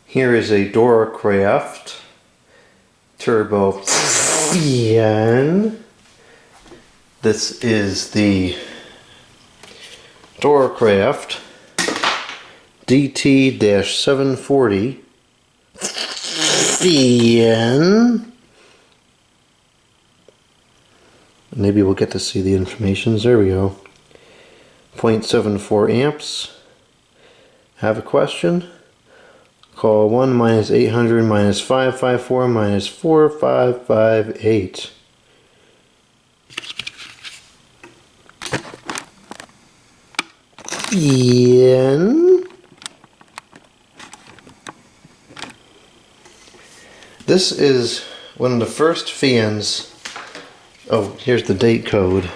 Here is a Duracraft Turbo Fan. This is the Duracraft DT-740 Fan. Maybe we'll get to see the information. There we go. 0.74 amps. Have a question? Call 1-800-554-4558. This is one of the first fans. Oh, here's the date code.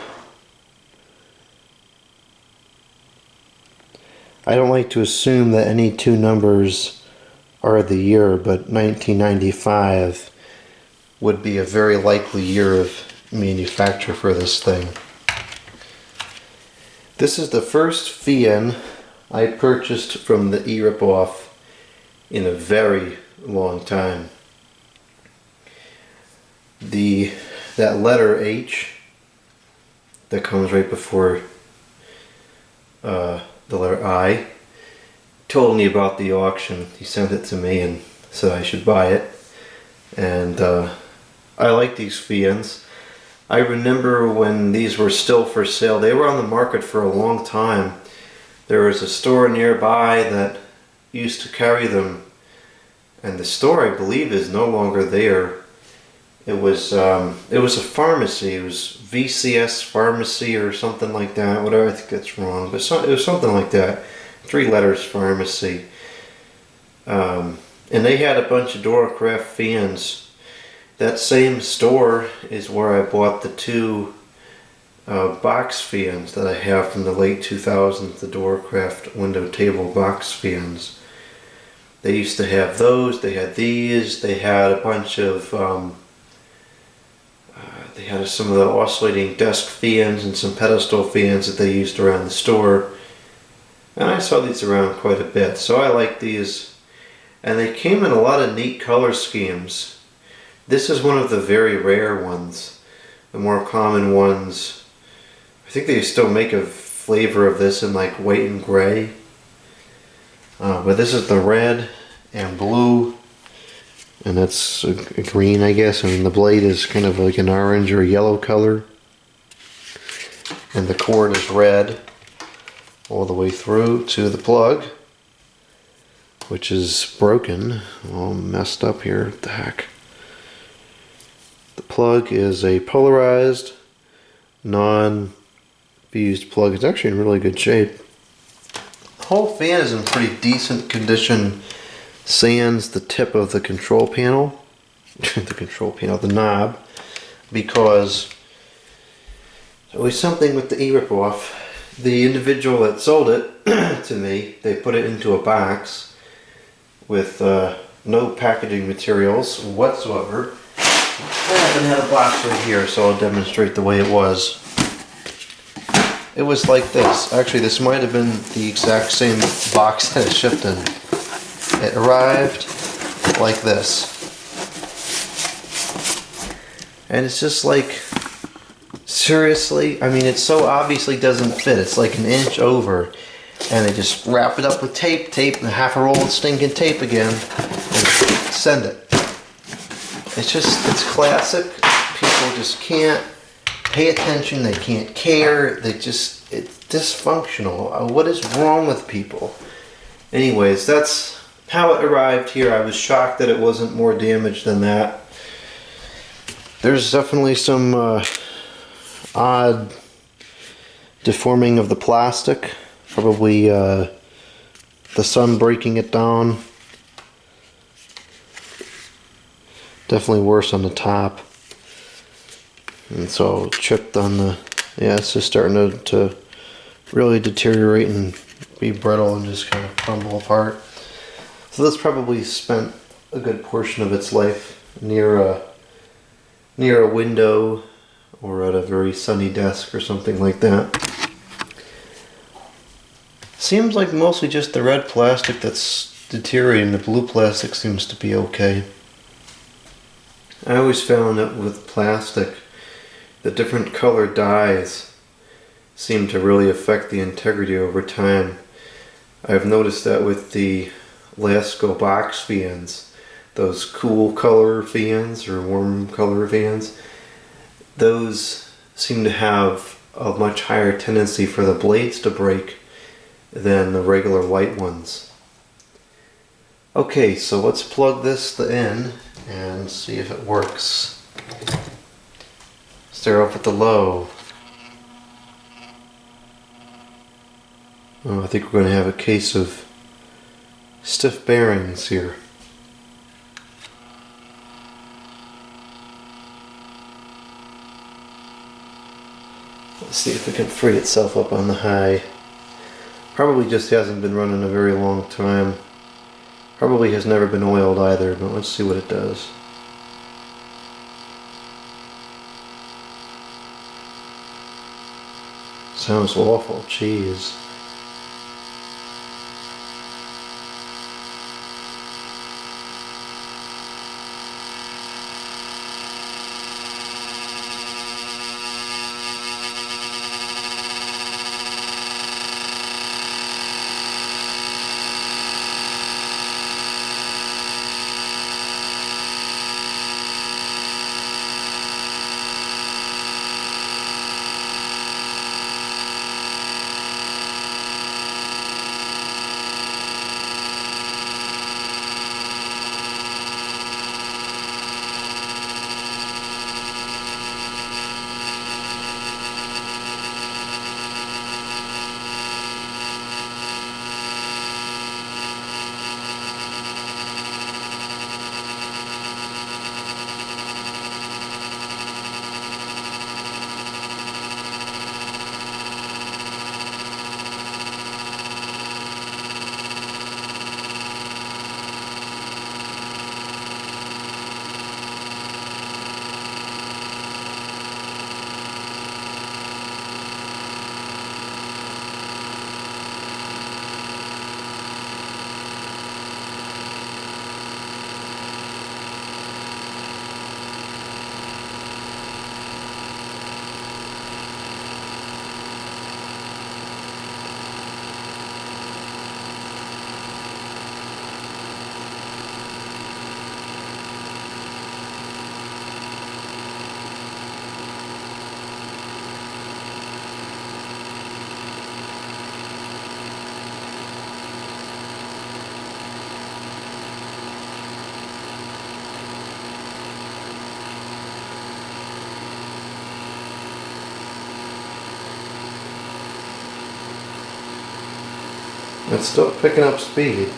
I don't like to assume that any two numbers are the year, but 1995 would be a very likely year of manufacture for this thing. This is the first fan I purchased from the e-ripoff in a very long time. That letter H that comes right before the letter I told me about the auction. He sent it to me and said I should buy it, and I like these fans. I remember when these were still for sale. They were on the market for a long time. There was a store nearby that used to carry them, and the store, I believe, is no longer there. It was a pharmacy. It was VCS Pharmacy or something like that. Whatever, I think that's wrong, but it was something like that. 3 letters, Pharmacy. And they had a bunch of Duracraft fans. That same store is where I bought the 2 box fans that I have from the late 2000s, the Duracraft window table box fans. They used to have those. They had these. They had a bunch of they had some of the oscillating desk fans and some pedestal fans that they used around the store. And I saw these around quite a bit, so I like these. And they came in a lot of neat color schemes. This is one of the very rare ones. The more common ones, I think they still make a flavor of this in like white and gray. But this is the red and blue. And that's a green, I guess, and the blade is kind of like an orange or yellow color. And the cord is red all the way through to the plug, which is broken, all messed up here. What the heck? The plug is a polarized, non-fused plug. It's actually in really good shape. The whole fan is in pretty decent condition. Sans the tip of the control panel, the knob, because there's always something with the e-ripoff. The individual that sold it to me, they put it into a box with no packaging materials whatsoever. I happen to have a box right here, so I'll demonstrate the way it was. It was like this. Actually, this might have been the exact same box that it shipped in. It arrived like this. And it's just like, seriously? I mean, it so obviously doesn't fit. It's like an inch over. And they just wrap it up with tape, and half a roll of stinking tape again, and send it. It's classic. People just can't pay attention. They can't care. It's dysfunctional. What is wrong with people? Anyways, that's how it arrived here. I was shocked that it wasn't more damaged than that. There's definitely some odd deforming of the plastic. Probably the sun breaking it down. Definitely worse on the top. And so chipped on the, yeah, it's just starting to really deteriorate and be brittle and just kind of crumble apart. So this probably spent a good portion of its life near a window or at a very sunny desk or something like that. Seems like mostly just the red plastic that's deteriorating. The blue plastic seems to be okay. I always found that with plastic, the different colored dyes seem to really affect the integrity over time. I've noticed that with the Lasco box fans, those cool color fans or warm color fans, those seem to have a much higher tendency for the blades to break than the regular white ones. Okay, so let's plug this in and see if it works. Start off with the low. Oh, I think we're going to have a case of stiff bearings here. Let's see if it can free itself up on the high. Probably just hasn't been running a very long time. Probably has never been oiled either, but let's see what it does. Sounds awful, jeez. It's still picking up speed.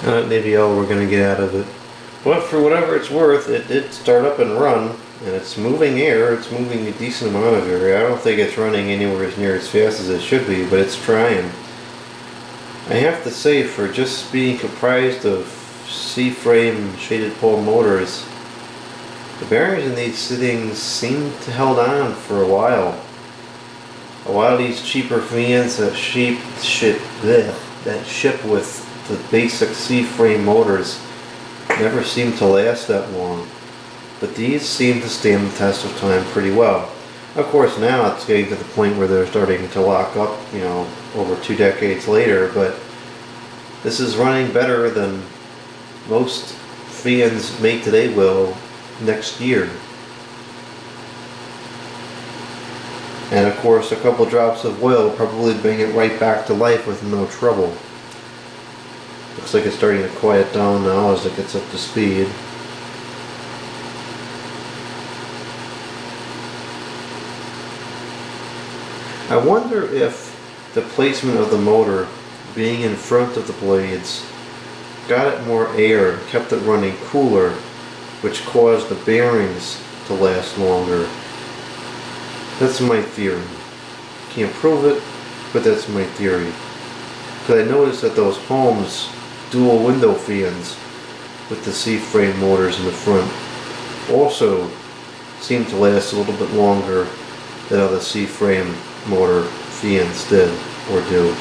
Maybe all we're going to get out of it. But for whatever it's worth, it did start up and run, and it's moving air. It's moving a decent amount of air. I don't think it's running anywhere as near as fast as it should be, but it's trying. I have to say, for just being comprised of C-frame shaded pole motors, the bearings in these things seem to held on for a while. A lot of these cheaper fans that ship with the basic C-frame motors never seem to last that long. But these seem to stand the test of time pretty well. Of course, now it's getting to the point where they're starting to lock up, you know, over 2 decades later, but this is running better than most fans made today will next year. And of course, a couple drops of oil will probably bring it right back to life with no trouble. Looks like it's starting to quiet down now as it gets up to speed. I wonder if the placement of the motor being in front of the blades got it more air and kept it running cooler, which caused the bearings to last longer. That's my theory. Can't prove it, but that's my theory. Because I noticed that those Holmes dual window fans with the C-frame motors in the front also seem to last a little bit longer than other C-frame motor fans did or do.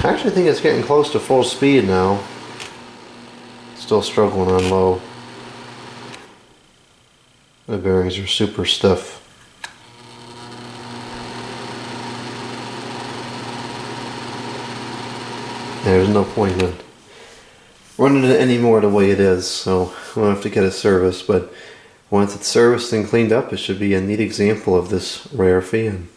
I actually think it's getting close to full speed now. Still struggling on low. The bearings are super stiff. There's no point in running it anymore the way it is, so we'll have to get a service, but once it's serviced and cleaned up, it should be a neat example of this rare fan.